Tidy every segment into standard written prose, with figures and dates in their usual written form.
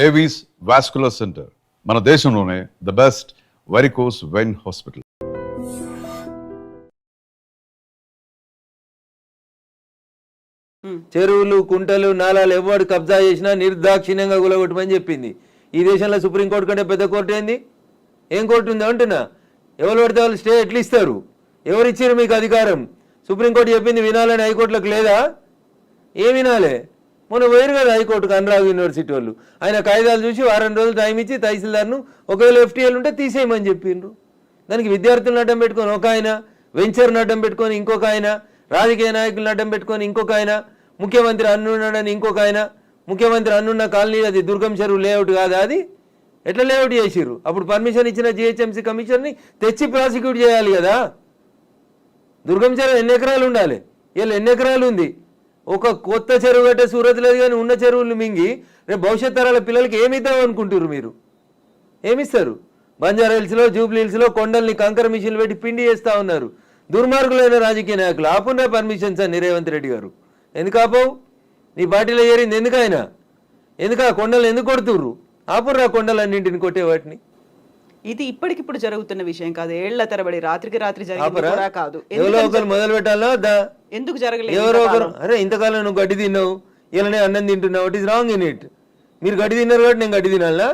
Avis vascular centre మన దేశంలోనే the best varicose vein hospital. చెరువులు కుంటలు నాలాలు ఎవడు కబ్జా చేసినా నిర్దాక్షిణ్యంగా గులగొట్టమని చెప్పింది. ఈ దేశంలో సుప్రీంకోర్టు కంటే పెద్ద కోర్టు ఏంది? ఏం కోర్టు ఉంది అంటున్నా? ఎవరు పడితే వాళ్ళు స్టే ఎట్లా ఇస్తారు? ఎవరు ఇచ్చారు మీకు అధికారం? సుప్రీంకోర్టు చెప్పింది వినాలని హైకోర్టులకు లేదా? ఏం వినాలే? మొన్న పోయారు కదా హైకోర్టుకు అనురాగ్ యూనివర్సిటీ వాళ్ళు. ఆయన కాయిదాలు చూసి వారం రోజులు టైం ఇచ్చి తహసీల్దార్ను ఒకవేళ ఎఫ్టీఎల్ ఉంటే తీసేయమని చెప్పిండ్రు. దానికి విద్యార్థులను అడ్డం పెట్టుకొని ఒక ఆయన, వెంచర్ను అడ్డం పెట్టుకొని ఇంకొక ఆయన, రాజకీయ నాయకులను అడ్డం పెట్టుకొని ఇంకొక ఆయన, ముఖ్యమంత్రి అన్నున్నాడని ఇంకొక ఆయన. ముఖ్యమంత్రి అన్నున్న కాలనీ అది దుర్గం చెరువు లేఅవుట్ కాదా? అది ఎట్లా లేఅవుట్ చేసిర్రు? అప్పుడు పర్మిషన్ ఇచ్చిన జిహెచ్ఎంసీ కమిషన్ని తెచ్చి ప్రాసిక్యూట్ చేయాలి కదా. దుర్గం చెరువు ఎన్ని ఎకరాలు ఉండాలి? వీళ్ళు ఎన్ని ఎకరాలు ఉంది? ఒక కొత్త చెరువు కట్టే సూరత్ లేదు కానీ ఉన్న చెరువులు మింగి రేపు భవిష్యత్ తరాల పిల్లలకి ఏమిద్దాం అనుకుంటారు మీరు? ఏమిస్తారు? బంజారా హిల్స్లో, జూబ్లీ హిల్స్లో కొండల్ని కంకర మిషన్లు పెట్టి పిండి చేస్తూ ఉన్నారు దుర్మార్గులైన రాజకీయ నాయకులు. ఆపున్నా పర్మిషన్స్ అని రేవంత్ రెడ్డి గారు. ఎందుకు ఆపవు? నీ పార్టీలో ఏరింది ఎందుకైనా? ఎందుకు ఆ కొండలు ఎందుకు కొడుతుర్రు? ఆపుర్రా కొండలన్నింటిని కొట్టే వాటిని. ఇది ఇప్పటికిప్పుడు జరుగుతున్న విషయం కాదు, ఏళ్ల తరబడి రాత్రికి రాత్రి జరిగింది కూడా కాదు. ఎవరో ఒకరు మొదలు పెట్టాలా? ఎందుకు జరగలేదు? ఎవరో ఒకరు అరే ఇంతకాలం నువ్వు గడ్డి తిన్నావు, ఇలానే అన్నం తింటున్నావు, it is wrong in it. మీరు గడ్డి తిన్నారు కాబట్టి నేను గడ్డి తినాలనా?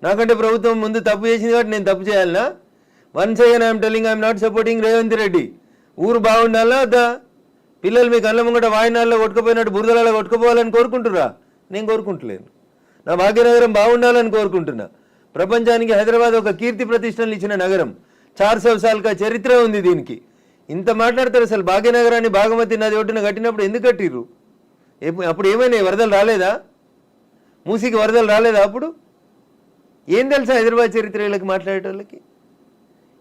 నాకంటే ప్రభుత్వం ముందు తప్పు చేసింది కాబట్టి నేను తప్పు చేయాలనా? Once again I'm telling I'm not supporting Revanth Reddy. ఊరు బాగుండాలా వద్దా? పిల్లలు మీ కళ్ళ ముంగట వాయినాల్లో కొట్టుకుపోయినట్టు బురదలలో కొట్టుకుపోవాలని కోరుకుంటురా? నేను కోరుకుంటలేను. నా భాగ్యనగరం బాగుండాలని కోరుకుంటున్నా. ప్రపంచానికి హైదరాబాద్ ఒక కీర్తి ప్రతిష్టలు ఇచ్చిన నగరం. 400 సార్లుగా చరిత్ర ఉంది దీనికి. ఇంత మాట్లాడతారు. అసలు భాగ్యనగరాన్ని బాగమతి నది ఒడ్డున కట్టినప్పుడు ఎందుకు కట్టిర్రు? అప్పుడు ఏమైనా వరదలు రాలేదా? మూసీకి వరదలు రాలేదా? అప్పుడు ఏం తెలుసా హైదరాబాద్ చరిత్ర వీళ్ళకి మాట్లాడేటోళ్ళకి?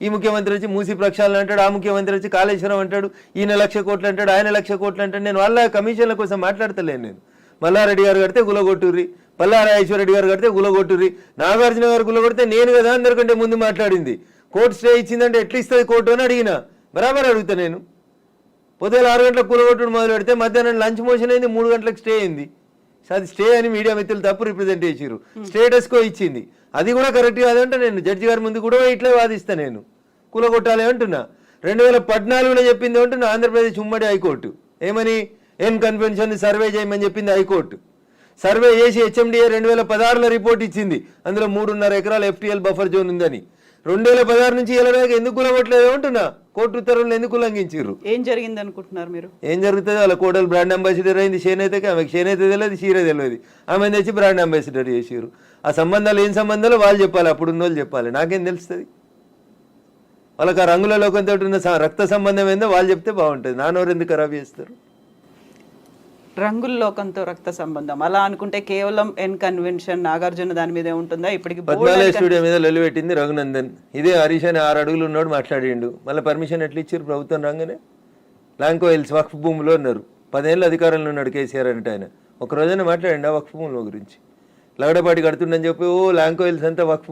ఈ ముఖ్యమంత్రి వచ్చి మూసీ ప్రక్షాళన అంటాడు, ఆ ముఖ్యమంత్రి వచ్చి కాళేశ్వరం అంటాడు, ఈయన 1,00,000 కోట్లు అంటాడు, ఆయన 1,00,000 కోట్లు అంటాడు. నేను వాళ్ళ కమిషన్ల కోసం మాట్లాడతలేను. నేను మల్లారెడ్డి గారు కడితే గులగొట్టుర్రి, పల్లారాజేశ్వరరెడ్డి గారు కడితే గులగొట్టుర్రి, నాగార్జున గారు గులగొడితే నేను కదా అందరికంటే ముందు మాట్లాడింది. కోర్టు స్టే ఇచ్చిందంటే ఎట్లా ఇస్తుంది కోర్టు అని అడిగిన. బరాబర్ అడుగుతా నేను. పొద్దున 6 గంటలకు కూలగొట్టుడు మొదలు పెడితే మధ్యాహ్నం లంచ్ మోషన్ అయింది, 3 గంటలకు స్టే అయింది. అది స్టే అని మీడియా మిత్రులు తప్పు రిప్రజెంట్ చేసిర్రు. స్టేటస్కో ఇచ్చింది, అది కూడా కరెక్ట్ కాదంటే నేను జడ్జి గారి ముందు కూడా ఇట్లా వాదిస్తా. నేను కూలగొట్టాలి అంటున్నా. 2014లో చెప్పింది అంటున్నా ఆంధ్రప్రదేశ్ ఉమ్మడి హైకోర్టు. ఏమని? ఎన్ కన్వెన్షన్ సర్వే చేయమని చెప్పింది హైకోర్టు. సర్వే చేసి హెచ్ఎండిఏ 2016లో రిపోర్ట్ ఇచ్చింది. అందులో 3.5 ఎకరాల ఎఫ్టీఎల్ బఫర్ జోన్ ఉందని. 2016 నుంచి ఇలా ఎందుకు కూలగొట్టలేదు అంటున్నా. కోర్టు ఉత్తర్వులు ఎందుకు ఉల్లంఘించారు? ఏం జరిగింది అనుకుంటున్నారు మీరు? ఏం జరుగుతుంది? వాళ్ళ కోడలు బ్రాండ్ అంబాసిడర్ అయింది చేనేతకి. ఆమెకి చేనేత తెలియదు, చీర తెలియదు. ఆమె తెచ్చి బ్రాండ్ అంబాసిడర్ చేసారు. ఆ సంబంధాలు ఏం సంబంధాలు వాళ్ళు చెప్పాలి, అప్పుడున్న వాళ్ళు చెప్పాలి. నాకేం తెలుస్తుంది? వాళ్ళకి ఆ రంగుల లోకంతో ఉన్న రక్త సంబంధం ఏందో వాళ్ళు చెప్తే బాగుంటుంది. నానోరు ఎందుకు ఖరాబ్ చేస్తారు? రంగుల లోకంతో రక్త సంబంధం అలా అనుకుంటే కేవలం ఎన్ కన్వెన్షన్ నాగార్జున దాని మీదే ఉంటుందా? ఇప్పటికి పద్మాలయ స్టూడియో మీద లొల్లి పెట్టింది రఘునందన్. ఇదే హరీష్ అని 6 అడుగులు ఉన్నాడు మాట్లాడిండు. మళ్ళీ పర్మిషన్ ఎట్లా ఇచ్చారు ప్రభుత్వం రాగానే? లాంకో హిల్స్ వక్ఫ్ భూమిలో ఉన్నారు. 10 ఏళ్ళు అధికారంలో ఉన్నాడు కేసీఆర్ అంటే. ఆయన ఒక రోజైనా మాట్లాడండి ఆ వక్ఫ్ భూముల గురించి? లగడపాటి కడుతుండని చెప్పి లాంకో హిల్స్ అంతా వక్ఫ్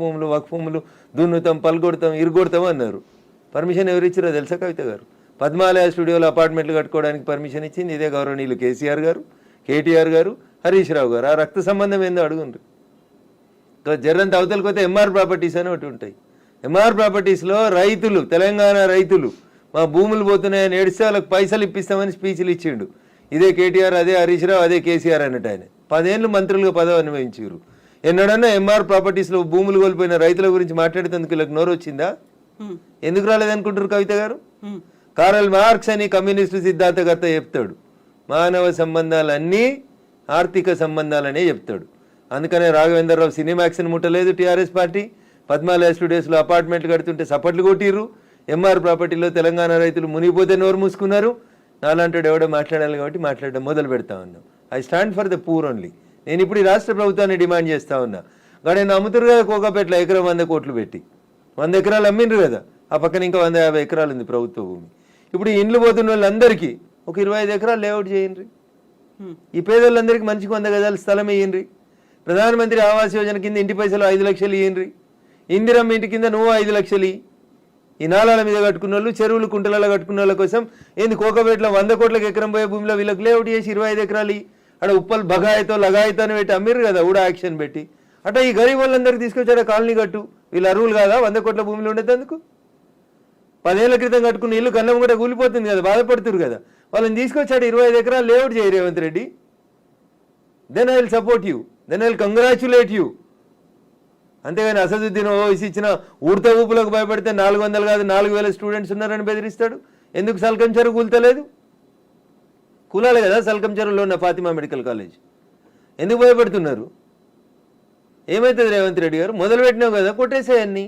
భూములు దున్నుతాం, పల్గొడతాం, ఇరుగొడతాం అన్నారు. పర్మిషన్ ఎవరు ఇచ్చారో తెలుసా కవిత గారు? పద్మాలయ స్టూడియోలో అపార్ట్మెంట్లు కట్టుకోవడానికి పర్మిషన్ ఇచ్చింది ఇదే గౌరవనీయులు కేసీఆర్ గారు, కేటీఆర్ గారు, హరీష్ రావు గారు. ఆ రక్త సంబంధం ఏందో అడుగుండ్రు. జర్రంత అవతలకి పోతే ఎంఆర్ ప్రాపర్టీస్ అని ఒకటి ఉంటాయి. ఎంఆర్ ప్రాపర్టీస్లో రైతులు, తెలంగాణ రైతులు మా భూములు పోతున్నాయని ఏడిస్తే వాళ్ళకి పైసలు ఇప్పిస్తామని స్పీచ్లు ఇచ్చిండు. ఇదే కేటీఆర్, అదే హరీష్ రావు, అదే కేసీఆర్ అన్నట్టు. ఆయన 10 ఏళ్ళు మంత్రులుగా పదవి అనుభవించారు. ఎన్నడన్నా ఎంఆర్ ప్రాపర్టీస్లో భూములు కోల్పోయిన రైతుల గురించి మాట్లాడేందుకు వీళ్ళకి నోరు వచ్చిందా? ఎందుకు రాలేదనుకుంటారు కవిత గారు? కారల్ మార్క్స్ అని కమ్యూనిస్టు సిద్ధాంతకర్త చెప్తాడు, మానవ సంబంధాలన్నీ ఆర్థిక సంబంధాలనే చెప్తాడు. అందుకనే రాఘవేంద్రరావు సినిమాక్స్ని ముట్టలేదు టీఆర్ఎస్ పార్టీ. పద్మాలయ స్టూడియోస్లో అపార్ట్మెంట్లు కడుతుంటే సపట్లు కొట్టిర్రు. ఎంఆర్ ప్రాపర్టీలో తెలంగాణ రైతులు మునిగిపోతే నోరు మూసుకున్నారు. నాలంటాడు ఎవడో మాట్లాడాలి కాబట్టి మాట్లాడడం మొదలు పెడతా ఉన్నాం. I stand for the poor only. నేను ఇప్పుడు ఈ రాష్ట్ర ప్రభుత్వాన్ని డిమాండ్ చేస్తా ఉన్నా. నేను అమ్ముతురు కదా కోకాపేటలో ఎకరం 100 కోట్లు పెట్టి 100 ఎకరాలు అమ్మిండ్రు కదా. ఆ పక్కన ఇంకా 150 ఎకరాలు ఉంది ప్రభుత్వ భూమి. ఇప్పుడు ఇండ్లు పోతున్న వాళ్ళందరికీ ఒక 25 ఎకరాలు లేఅవుట్ చేయండి. ఈ పేదోళ్ళందరికీ మంచిగా 100 గజాల స్థలం ఇయ్యండి. ప్రధానమంత్రి ఆవాస్ యోజన కింద ఇంటి పైసలు 5 లక్షలు ఇయ్యండి. ఇందిరమ్మ ఇంటి కింద నువ్వు 5 లక్షలు. ఈ నాలాల మీద కట్టుకున్న వాళ్ళు, చెరువులు కుంటలలో కట్టుకున్న వాళ్ళ కోసం ఏంది కోకపేటలో 100 కోట్లకు ఎకరం పోయే భూమిలో వీళ్ళకి లేఅవుట్ చేసి 25 ఎకరాలు. అక్కడ ఉప్పల్ బగాయితో లగాయితో అని పెట్టి అమ్మిర్రు కదా ఊడా యాక్షన్ పెట్టి. అట్లా ఈ గరీబ్ వాళ్ళందరికీ తీసుకొచ్చాడు కాలనీ కట్టు, వీళ్ళు అరువులు కాదా 100 కోట్ల భూమిలో ఉండేందుకు? 10 ఏళ్ల క్రితం కట్టుకున్న ఇల్లు గన్నం కూడా కూలిపోతుంది కదా, బాధపడుతురు కదా. వాళ్ళని తీసుకొచ్చాడు 25 ఎకరాలు లేఅవుట్ చేయి Revanth Reddy. Then I will support you, then I will congratulate you. అంతేగాని అసదుద్దీన్ ఓవైసీ ఇచ్చిన ఊర్త ఊపులకు భయపడితే 400 కాదు 4000 స్టూడెంట్స్ ఉన్నారని బెదిరిస్తాడు. ఎందుకు సల్కం చెరువు కూల్తలేదు? కూలాలి కదా సల్కం చెరువులో ఉన్న ఫాతిమా మెడికల్ కాలేజ్. ఎందుకు భయపడుతున్నారు? ఏమవుతుంది రేవంత్ రెడ్డి గారు? మొదలుపెట్టినావు కదా, కొట్టేసేయన్ని.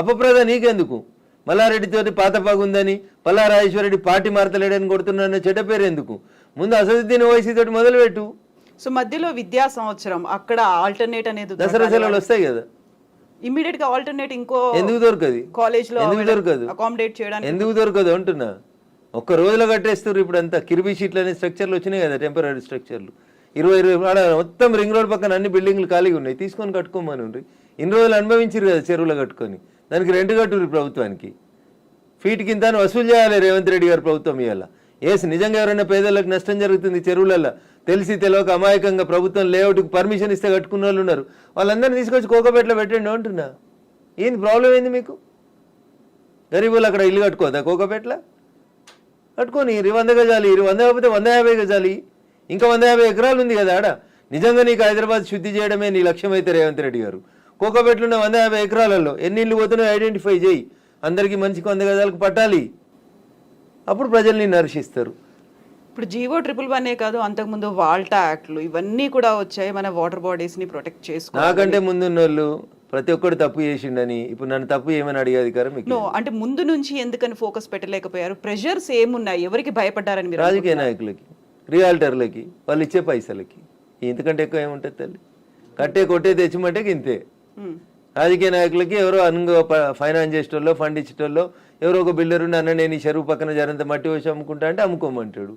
అపప్రద నీకెందుకు? మల్లారెడ్డితో పాత పగుందని, పల్లారాజేశ్వరరెడ్డి పార్టీ మారతలేడని కొడుతున్నా చెడ్డ పేరు ఎందుకు? ముందు అసదుద్దీన్ ఓవైసీ తోటి మొదలుపెట్టు. సో మధ్యలో విద్యా సంవత్సరం అక్కడ ఆల్టర్నేట్ అనేది దసరా సెలవులు వస్తాయి కదా, ఇమీడియట్ గా ఆల్టర్నేట్ ఇంకో ఎందుకు దొరకదు? కాలేజ్ లో ఎందుకు దొరకదు? అకామిడేట్ చేయడానికి ఎందుకు దొరకదు అంటున్నా. ఒక్క రోజులో కట్టేస్తారు. ఇప్పుడు అంతా కిర్బీ షీట్లు అనే స్ట్రక్చర్లు వచ్చినాయి కదా, టెంపరీ స్ట్రక్చర్లు. 20 మొత్తం రింగ్ రోడ్ పక్కన అన్ని బిల్డింగ్లు ఖాళీగా ఉన్నాయి, తీసుకొని కట్టుకోమని ఉండ్రి. ఇన్ని రోజులు అనుభవించారు కదా చెరువులో కట్టుకొని, దానికి రెంట్ కట్టుర్రి ప్రభుత్వానికి. ఫీట్ కింద వసూలు చేయాలి రేవంత్ రెడ్డి గారు ప్రభుత్వం ఇవాళ. నిజంగా ఎవరైనా పేదలకు నష్టం జరుగుతుంది చెరువులలో తెలిసి తెలియక అమాయకంగా ప్రభుత్వం లేఅవుట్కి పర్మిషన్ ఇస్తే కట్టుకున్న వాళ్ళు ఉన్నారు, వాళ్ళందరినీ తీసుకొచ్చి కోకపేటలో పెట్టండి అంటున్నా. ఏంది ప్రాబ్లం ఏంది మీకు? గరీబులు అక్కడ ఇల్లు కట్టుకోదా కోకపేటలో? కట్టుకొని 100 గజాలి, 100 కాకపోతే 150 గజాలి, ఇంకా 150 ఎకరాలు ఉంది కదా ఆడ. నిజంగా నీకు హైదరాబాద్ శుద్ధి చేయడమే నీ లక్ష్యం అయితే రేవంత్ రెడ్డి గారు, కోకపేటలో ఉన్న 150 ఎకరాలలో ఎన్ని ఇళ్ళు పోతున్నాయో ఐడెంటిఫై చేయి. అందరికీ మంచికి 100 గజాలకు పట్టాలి, అప్పుడు ప్రజల్ని నర్శిస్తారు. ఇప్పుడు జీవో 111 కాదు, అంతకుముందు వాల్టా యాక్ట్లు ఇవన్నీ కూడా వచ్చాయి మన వాటర్ బాడీస్ ని ప్రొటెక్ట్ చేసుకో. నాకంటే ముందున్న వాళ్ళు ప్రతి ఒక్కరు తప్పు చేసిండని ఇప్పుడు నన్ను తప్పు ఏమని అడిగే అధికారం మీకు? నో, అంటే ముందు నుంచి ఎందుకని ఫోకస్ పెట్టలేకపోయారు? ప్రెషర్స్ ఏమున్నాయి? ఎవరికి భయపడ్డారని మీరు? రాజకీయ నాయకులకి, రియాల్టర్లకి, వాళ్ళు ఇచ్చే పైసలకి. ఇంతకంటే ఎక్కువ ఏముంటుంది తల్లి? కట్టే కొట్టే తెచ్చిమంటే ఇంతే. రాజకీయ నాయకులకి ఎవరో ఫైనాన్స్ చేసేటోళ్ళు, ఫండ్ ఇచ్చేటోళ్ళు, ఎవరో ఒక బిల్డర్ ఉండి అన్న నేను ఈ చెరువు పక్కన జరంత మట్టి వచ్చి అమ్ముకుంటా అంటే అమ్ముకోమంటాడు,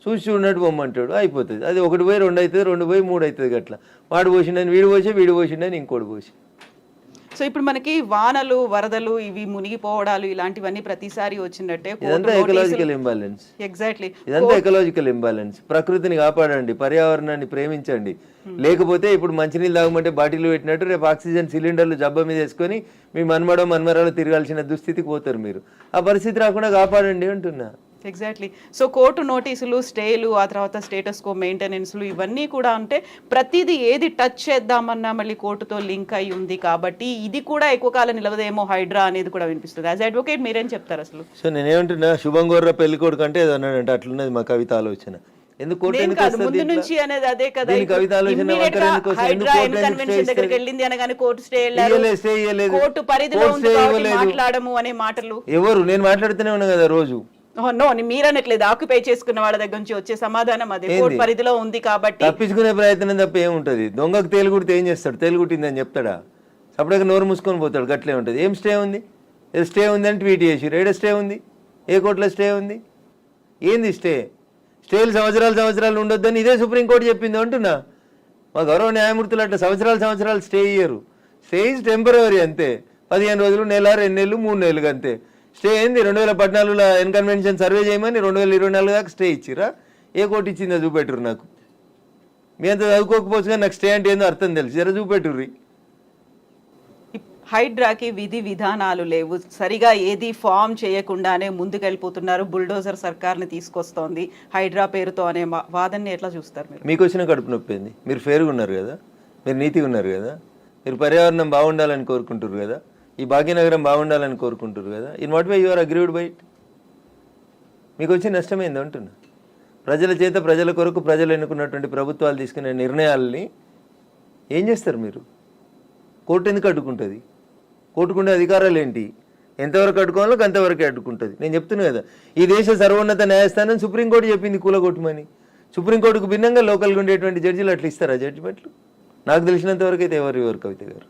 చూసి చూడనట్టు పొమ్మంటాడు, అయిపోతుంది. అది 1 పోయి 2 అవుతుంది, 2 పోయి 3 అవుతుంది. గట్లా వాడు పోసిండని వీడు పోసి, వీడు పోసిండని ఇంకోటి పోసి. సో ఇప్పుడు మనకి వానలు, వరదలు, ఇవి మునిగిపోవడాలు ఇలాంటివన్నీ ప్రతిసారి వచ్చినట్టే. ఇదంతా ఎకలాజికల్ ఇంబ్యాలెన్స్. ఎగ్జాక్ట్లీ, ఇదంతా ఎకలాజికల్ ఇంబ్యాలెన్స్. ప్రకృతిని కాపాడండి, పర్యావరణాన్ని ప్రేమించండి. లేకపోతే ఇప్పుడు మంచినీళ్ళు తాగమంటే బాటిల్ పెట్టినట్టు రేపు ఆక్సిజన్ సిలిండర్లు జబ్బ మీద వేసుకొని మీ మన్మరాలు తిరగాల్సిన దుస్థితికి పోతారు మీరు. ఆ పరిస్థితి రాకుండా కాపాడండి అంటున్నా. ఎగ్జాక్ట్లీ. సో కోర్టు నోటీసులు, స్టేలు, ఆ తర్వాత స్టేటస్ కో మెయింటెనెన్స్లు ఇవన్నీ కూడా అంటే ప్రతిదీ ఏది టచ్ చేద్దామన్నా మళ్ళీ కోర్టుతో లింక్ అయి ఉంది కాబట్టి ఇది కూడా ఎక్కువ కాలం నిలవదేమో హైడ్రా అనేది కూడా వినిపిస్తుంది. యాజ్ అడ్వకేట్ మీరేం చెప్తారు అసలు? సో నేనేమంటున్నా, శుభం గోర్ర పెళ్లి కొడుకు అంటే ఏదో అన్నాడంటే అట్లున్నది మా కవిత ఆలోచన. ఎందుకు కోర్టు ఎందుకు ముందు నుంచి అనేది అదే కదా, కవిత ఆలోచన దగ్గరికి వెళ్ళింది అనగానే కోర్టు స్టే కోర్టు పరిధిలో మాట్లాడము అనే మాటలు ఎవరు? నేను మాట్లాడుతూనే ఉన్నా కదా రోజు. నో, మీరనట్లేదు, ఆక్యుపై చేసుకున్న వాళ్ళ దగ్గర నుంచి వచ్చే సమాధానం అదే, కోర్టు పరిధిలో ఉంది కాబట్టి. తప్పించుకునే ప్రయత్నం తప్ప ఏముంటది? దొంగకు తేలుగుడితే ఏం చేస్తాడు? తేలుగుట్టిందని చెప్తాడా? అప్పటికే నోరు మూసుకొని పోతాడు. గట్లే ఉంటుంది. ఏం స్టే ఉంది? స్టే ఉంది అని ట్వీట్ చేసి ఏడ స్టే ఉంది? ఏ కోర్టులో స్టే ఉంది? ఏంది స్టే? స్టేలు సంవత్సరాలు ఉండొద్దని ఇదే సుప్రీంకోర్టు చెప్పింది అంటున్నా. మా గౌరవ న్యాయమూర్తులు అట్లా సంవత్సరాలు స్టే ఇయ్యరు. స్టే ఈజ్ టెంపరరీ అంతే. 15 రోజులు, నెల, 2 నెలలు, 3 నెలలు అంతే. స్టే ఏంది? 2014లో ఎన్కన్వెన్షన్ సర్వే చేయమని 2024 దాకా స్టే ఇచ్చిరా? ఏ కోర్టు ఇచ్చిందో చూపెట్టురు నాకు. మీ అంత చదువుకోకపోవచ్చు కానీ నాకు స్టే అంటే ఏందో అర్థం తెలుసు, జర చూపెట్టుర్రి. హైడ్రాకి విధి విధానాలు లేవు, సరిగా ఏది ఫామ్ చేయకుండానే ముందుకెళ్ళిపోతున్నారు, బుల్డోజర్ సర్కార్ని తీసుకొస్తోంది హైడ్రా పేరుతో అనే వాదనని ఎట్లా చూస్తారు మీరు? మీకు వచ్చిన కడుపు నొప్పి ఏంది? మీరు ఫేర్గా ఉన్నారు కదా, మీరు నీతిగా ఉన్నారు కదా, మీరు పర్యావరణం బాగుండాలని కోరుకుంటారు కదా, ఈ భాగ్యనగరం బాగుండాలని కోరుకుంటారు కదా. In what way you are agreed by it? మీకు వచ్చి నష్టమైంది అంటున్నా. ప్రజల చేత, ప్రజల కొరకు ప్రజలు ఎన్నుకున్నటువంటి ప్రభుత్వాలు తీసుకునే నిర్ణయాలని ఏం చేస్తారు మీరు? కోర్టు ఎందుకు అడ్డుకుంటుంది? కోర్టుకుండే అధికారాలు ఏంటి? ఎంతవరకు అడ్డుకోవాలో అంతవరకే అడ్డుకుంటుంది. నేను చెప్తున్నా కదా, ఈ దేశ సర్వోన్నత న్యాయస్థానం సుప్రీంకోర్టు చెప్పింది కూలగొట్టమని. సుప్రీంకోర్టుకు భిన్నంగా లోకల్గా ఉండేటువంటి జడ్జిలు అట్లా ఇస్తారా జడ్జిమెంట్లు? నాకు తెలిసినంత వరకు అయితే ఎవరు కవిత గారు.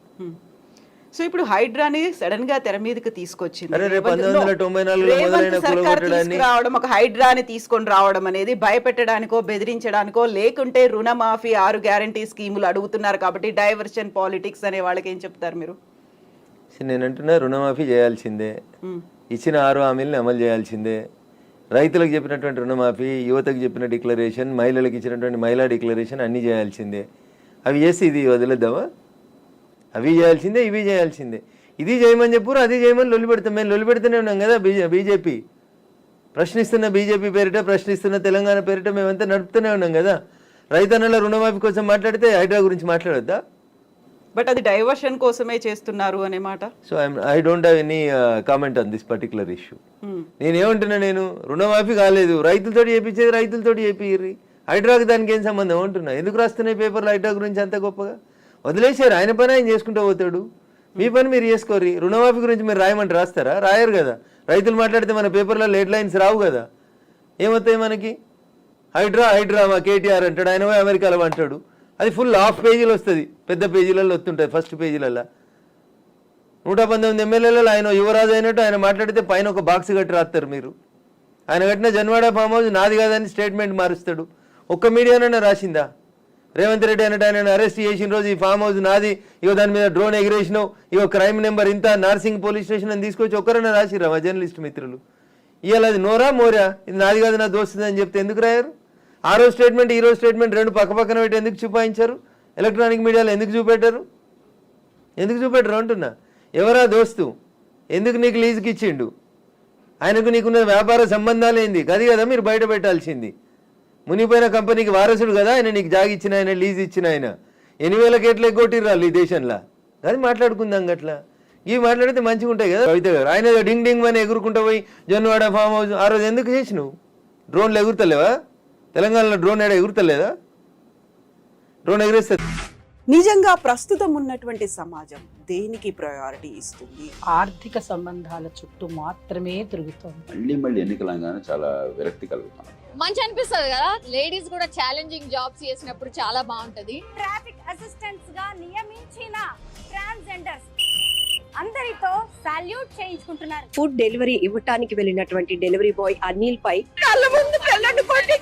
సో ఇప్పుడు హైడ్రాని సడన్ గా తెర మీదకి తీసుకొచ్చింది. 1994 రావడం, ఒక హైడ్రాని తీసుకొని రావడం అనేది భయపెట్టడానికో బెదిరించడానికో, లేకుంటే రుణమాఫీ 6 గ్యారంటీ స్కీములు అడుగుతున్నారు కాబట్టి డైవర్షన్ పాలిటిక్స్ అనే వాళ్ళకి ఏం చెప్తారు మీరు? నేనంటున్నా, రుణమాఫీ చేయాల్సిందే, ఇచ్చిన 6 హామీలను అమలు చేయాల్సిందే. రైతులకు చెప్పినటువంటి రుణమాఫీ, యువతకు చెప్పిన డిక్లరేషన్, మహిళలకు ఇచ్చినటువంటి మహిళా డిక్లరేషన్ అన్నీ చేయాల్సిందే. అవి చేసి ఇది వదిలేద్దామా? అవి చేయాల్సిందే, ఇవి చేయాల్సిందే. ఇది చేయమని చెప్పురు, అది చేయమని లొల్లి పెడతాం. మేము లొల్లి పెడుతూనే ఉన్నాం కదా. బీజేపీ ప్రశ్నిస్తున్న బీజేపీ పేరిట, ప్రశ్నిస్తున్న తెలంగాణ పేరిట మేమంతా నడుపుతూనే ఉన్నాం కదా. రైతన్నల రుణమాఫీ కోసం మాట్లాడితే హైడ్రా గురించి మాట్లాడొద్దా? బట్ అది డైవర్షన్ కోసమే చేస్తున్నారు అనే మాట. So I don't have any comment on this particular issue. నేనేమంటున్నా, నేను రుణమాఫీ కాలేదు, రైతులతో చేయించేది రైతులతో చేపిర్రి, హైడ్రాకి దానికి ఏం సంబంధం అంటున్నా. ఎందుకు రాస్తున్నాయి పేపర్లు హైడ్రా గురించి అంత గొప్పగా? వదిలేశారు, ఆయన పని ఆయన చేసుకుంటూ పోతాడు, మీ పని మీరు చేసుకోర్రి. రుణమాఫీ గురించి మీరు రాయమంటే రాస్తారా? రాయరు కదా. రైతులు మాట్లాడితే మన పేపర్లో హెడ్ లైన్స్ రావు కదా. ఏమవుతాయి మనకి? హైడ్రా మా కేటీఆర్ అంటాడు, ఆయన పోయి అమెరికాలో అంటాడు. అది ఫుల్ హాఫ్ పేజీలు వస్తుంది, పెద్ద పేజీలలో వస్తుంటుంది. ఫస్ట్ పేజీలలో 119 ఎమ్మెల్యేలలో ఆయన యువరాజు అయినట్టు ఆయన మాట్లాడితే పైన ఒక బాక్స్ కట్టి రాస్తారు మీరు. ఆయన కట్టిన జన్వాడ ఫామ్ హౌస్ నాది కాదని స్టేట్మెంట్ మారుస్తాడు. ఒక్క మీడియానైనా రాసిందా? రేవంత్ రెడ్డి అన్నట్టు ఆయన అరెస్ట్ చేసిన రోజు ఈ ఫామ్ హౌస్ నాది, ఇగో దాని మీద డ్రోన్ ఎగిరేసినావు, ఇగో క్రైమ్ నెంబర్ ఇంత, నార్సింగ్ పోలీస్ స్టేషన్ అని తీసుకొచ్చి ఒక్కరైనా రాసిరా మా జర్నలిస్ట్ మిత్రులు? ఇవాళ అది నోరా మోరా, ఇది నాది కాదు నా దోస్తుంది అని చెప్తే ఎందుకు రాయారు? ఆ రోజు స్టేట్మెంట్ ఈ రోజు స్టేట్మెంట్ రెండు పక్క పక్కన పెట్టి ఎందుకు చూపాయించారు? ఎలక్ట్రానిక్ మీడియాలో ఎందుకు చూపెట్టారు? ఎందుకు చూపెట్టరు అంటున్నా. ఎవరా దోస్తు? ఎందుకు నీకు లీజుకి ఇచ్చిండు? ఆయనకు నీకున్న వ్యాపార సంబంధాలు ఏంది? అది కదా మీరు బయట పెట్టాల్సింది. మునిపోయిన కంపెనీకి వారసుడు కదా ఆయన, నీకు జాగి ఇచ్చిన ఆయన, లీజ్ ఇచ్చిన ఆయన. 8,000 కేట్లు ఎగ్గొట్టిర్రాళ్ళు ఈ దేశంలో. అది మాట్లాడుకుందాం గట్లా. ఇవి మాట్లాడితే మంచిగా ఉంటాయి కదా. కవిత గారు ఆయన డింగ్ డింగ్ అని ఎగురుకుంటూ పోయి జొన్నవాడ ఫామ్ హౌస్ ఆ రోజు ఎందుకు చేసినావు? డ్రోన్లు ఎగురుతలేవా? తెలంగాణలో డ్రోన్ ఏడా ఎగురుతలేదా? డ్రోన్ ఎగిరేస్తే నిజంగా ప్రస్తుతం ఉన్నటువంటి సమాజం దేనికి ప్రయారిటీ ఇస్తుంది? ఆర్థిక సంబంధాల చుట్టూ మాత్రమే తిరుగుతుంది. మళ్ళీ ఎన్నికలంగానే చాలా విరక్తి కలుగుతాం. మంచి అనిపిస్తుంది కదా, లేడీస్ కూడా ఛాలెంజింగ్ జాబ్స్ చేసినప్పుడు చాలా బాగుంటది. ట్రాఫిక్ అసిస్టెంట్స్ గా నియమించిన ట్రాన్స్జెండర్స్ అందరితో సాల్యూట్ చేయించుకుంటున్నారు. ఫుడ్ డెలివరీ ఇవ్వటానికి వెళ్ళినటువంటి డెలివరీ బాయ్ అనిల్ పై కళ్ళ ముందు పిల్లలు కొట్టి